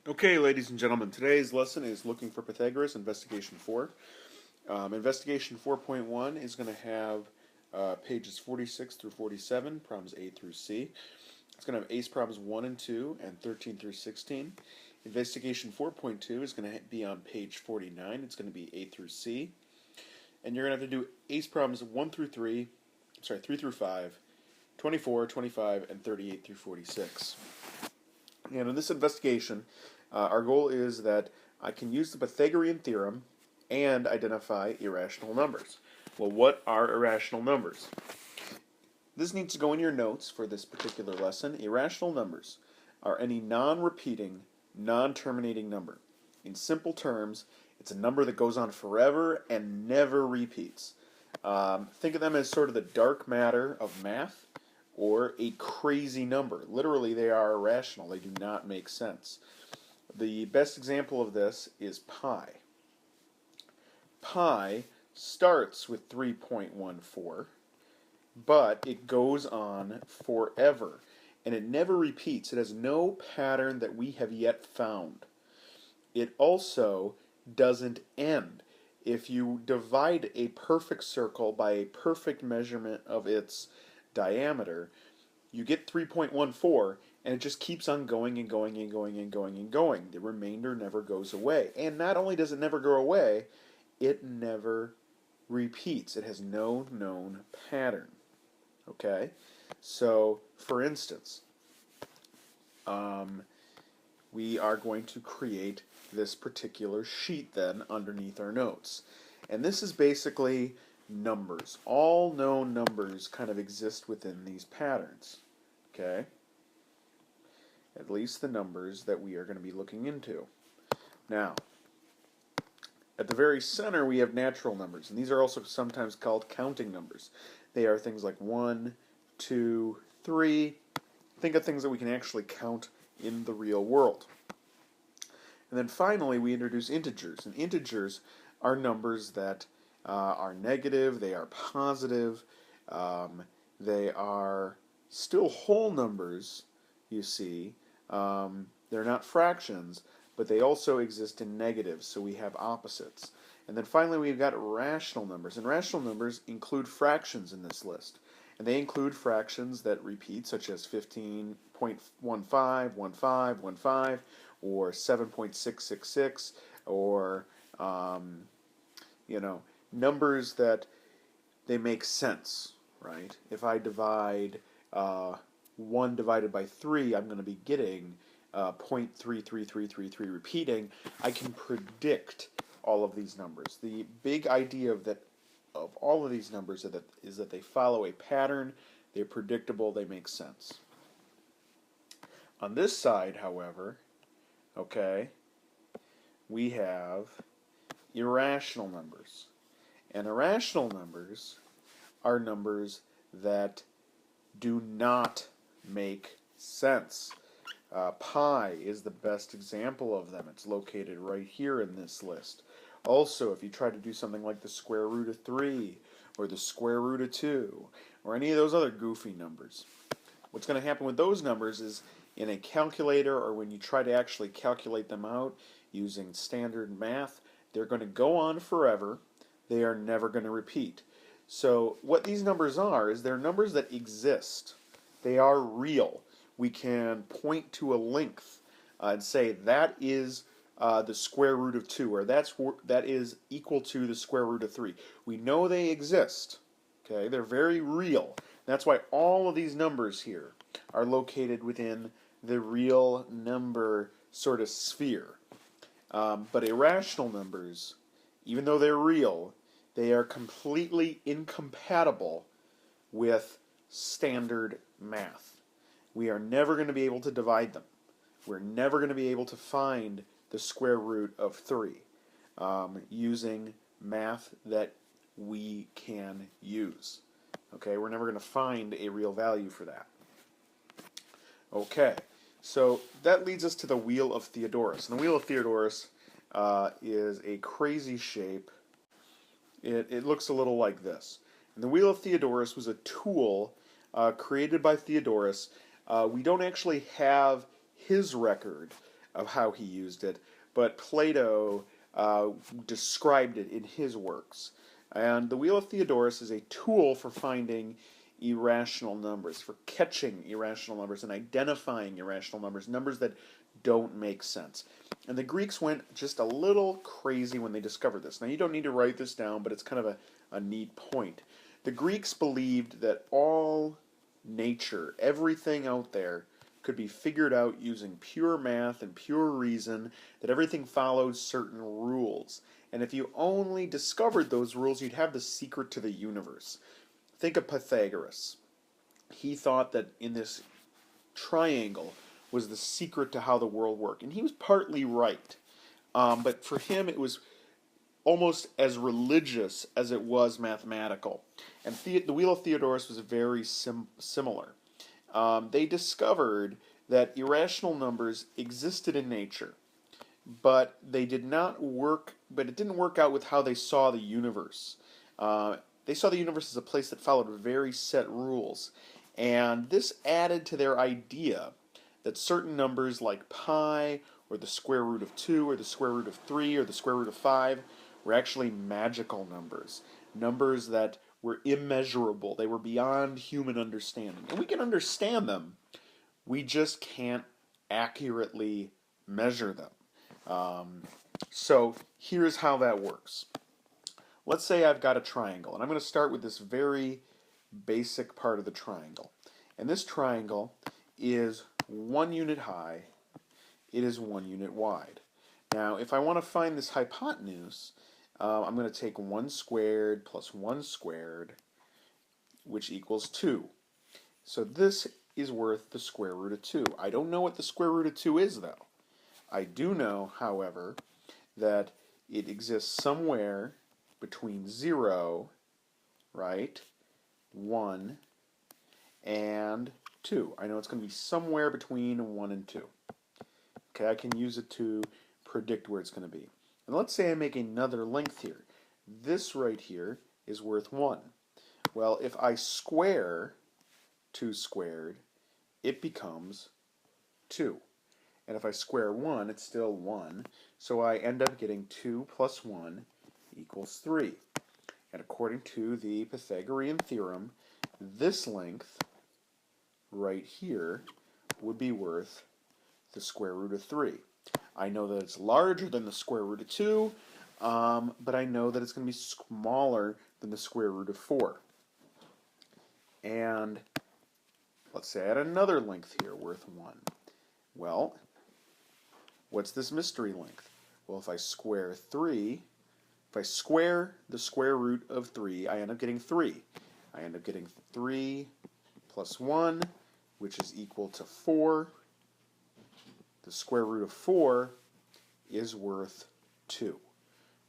Okay, ladies and gentlemen, today's lesson is looking for Pythagoras, Investigation 4. Investigation 4.1 is going to have pages 46 through 47, problems A through C. It's going to have ACE problems 1 and 2, and 13 through 16. Investigation 4.2 is going to be on page 49. It's going to be A through C. And you're going to have to do ACE problems 3 through 5, 24, 25, and 38 through 46. And in this investigation, our goal is that I can use the Pythagorean theorem and identify irrational numbers. Well, what are irrational numbers? This needs to go in your notes for this particular lesson. Irrational numbers are any non-repeating, non-terminating number. In simple terms, it's a number that goes on forever and never repeats. Think of them as sort of the dark matter of math, or a crazy number. Literally, they are irrational. They do not make sense. The best example of this is pi. Pi starts with 3.14, but it goes on forever, and it never repeats. It has no pattern that we have yet found. It also doesn't end. If you divide a perfect circle by a perfect measurement of its diameter, you get 3.14, and it just keeps on going and going and going and going and going. The remainder never goes away. And not only does it never go away, it never repeats. It has no known pattern. Okay? So, for instance, we are going to create this particular sheet then underneath our notes. And this is basically numbers. All known numbers kind of exist within these patterns. Okay? At least the numbers that we are going to be looking into. Now, at the very center we have natural numbers, and these are also sometimes called counting numbers. They are things like 1, 2, 3. Think of things that we can actually count in the real world. And then finally we introduce integers, and integers are numbers that are negative, they are positive, they are still whole numbers, you see. They're not fractions, but they also exist in negatives, so we have opposites. And then finally we've got rational numbers, and rational numbers include fractions in this list. And they include fractions that repeat, such as 15.15, 15, or 7.666, or numbers that they make sense, right? If I divide 1 divided by 3, I'm going to be getting 0.33333 repeating. I can predict all of these numbers. The big idea of all of these numbers is that they follow a pattern, they're predictable, they make sense. On this side, however, okay, we have irrational numbers. And irrational numbers are numbers that do not make sense. Pi is the best example of them. It's located right here in this list. Also, if you try to do something like the square root of 3, or the square root of 2, or any of those other goofy numbers, what's going to happen with those numbers is in a calculator, or when you try to actually calculate them out using standard math, they're going to go on forever. They are never going to repeat. So what these numbers are is they're numbers that exist. They are real. We can point to a length and say that is the square root of 2, or that is equal to the square root of 3. We know they exist. Okay, they're very real. That's why all of these numbers here are located within the real number sort of sphere. But irrational numbers, even though they're real, they are completely incompatible with standard math. We are never going to be able to divide them. We're never going to be able to find the square root of 3 using math that we can use. Okay, we're never going to find a real value for that. Okay, so that leads us to the wheel of Theodorus. And the wheel of Theodorus is a crazy shape. It looks a little like this. And the wheel of Theodorus was a tool created by Theodorus. We don't actually have his record of how he used it, but Plato described it in his works. And the Wheel of Theodorus is a tool for finding irrational numbers, for catching irrational numbers and identifying irrational numbers, numbers that don't make sense. And the Greeks went just a little crazy when they discovered this. Now, you don't need to write this down, but it's kind of a neat point. The Greeks believed that all nature, everything out there, could be figured out using pure math and pure reason, that everything follows certain rules. And if you only discovered those rules, you'd have the secret to the universe. Think of Pythagoras. He thought that in this triangle was the secret to how the world worked. And he was partly right. But for him, it was almost as religious as it was mathematical. And the Wheel of Theodorus was very similar. They discovered that irrational numbers existed in nature, but they did not work. But it didn't work out with how they saw the universe. They saw the universe as a place that followed very set rules, and this added to their idea that certain numbers like pi, or the square root of 2, or the square root of 3, or the square root of 5 were actually magical numbers, numbers that were immeasurable. They were beyond human understanding. And we can understand them, we just can't accurately measure them. So here's how that works. Let's say I've got a triangle, and I'm going to start with this very basic part of the triangle. And this triangle is 1 unit high, it is 1 unit wide. Now, if I want to find this hypotenuse, I'm going to take 1 squared plus 1 squared, which equals 2. So this is worth the square root of 2. I don't know what the square root of 2 is, though. I do know, however, that it exists somewhere between 0, right, 1, and 2. I know it's going to be somewhere between 1 and 2. Okay, I can use it to predict where it's going to be. And let's say I make another length here. This right here is worth 1. Well, if I square 2 squared, it becomes 2. And if I square 1, it's still 1. So I end up getting 2 plus 1 equals 3. And according to the Pythagorean theorem, this length right here would be worth the square root of 3. I know that it's larger than the square root of 2, but I know that it's going to be smaller than the square root of 4. And let's say I had another length here worth 1. Well, what's this mystery length? Well, if I square 3, if I square the square root of 3, I end up getting 3. I end up getting 3 plus 1, which is equal to 4. The square root of 4 is worth 2.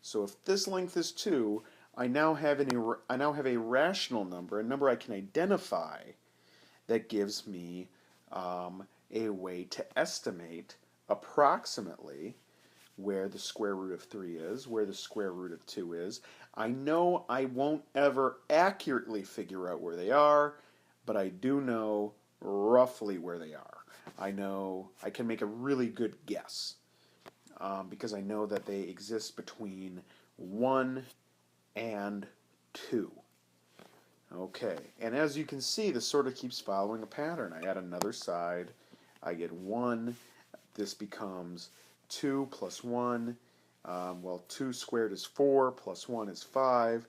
So if this length is 2, I now have a rational number, a number I can identify, that gives me a way to estimate approximately where the square root of 3 is, where the square root of 2 is. I know I won't ever accurately figure out where they are, but I do know roughly where they are. I know I can make a really good guess because I know that they exist between 1 and 2. Okay, and as you can see, this sort of keeps following a pattern. I add another side, I get 1, this becomes 2 plus 1, well, 2 squared is 4, plus 1 is 5,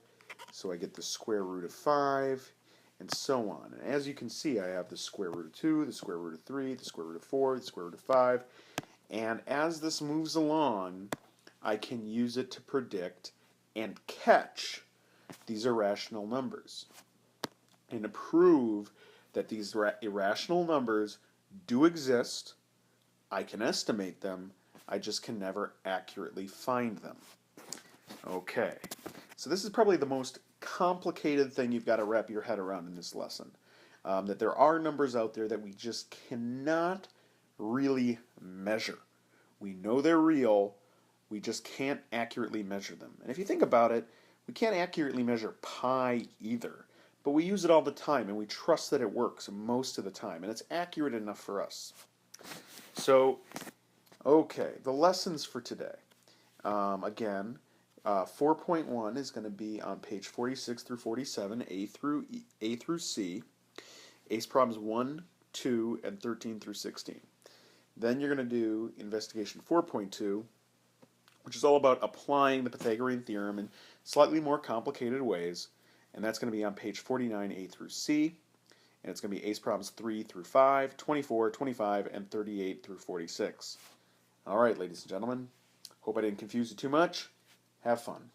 so I get the square root of 5, and so on. And as you can see, I have the square root of 2, the square root of 3, the square root of 4, the square root of 5, and as this moves along, I can use it to predict and catch these irrational numbers, and to prove that these irrational numbers do exist. I can estimate them, I just can never accurately find them. Okay, so this is probably the most complicated thing you've got to wrap your head around in this lesson. That there are numbers out there that we just cannot really measure. We know they're real, we just can't accurately measure them. And if you think about it, we can't accurately measure pi either, but we use it all the time and we trust that it works most of the time, and it's accurate enough for us. So Okay, the lessons for today. Again, 4.1 is going to be on page 46 through 47, A through C. ACE problems 1, 2, and 13 through 16. Then you're going to do investigation 4.2, which is all about applying the Pythagorean theorem in slightly more complicated ways, and that's going to be on page 49, A through C, and it's going to be ACE problems 3 through 5, 24, 25, and 38 through 46. All right, ladies and gentlemen, hope I didn't confuse you too much. Have fun.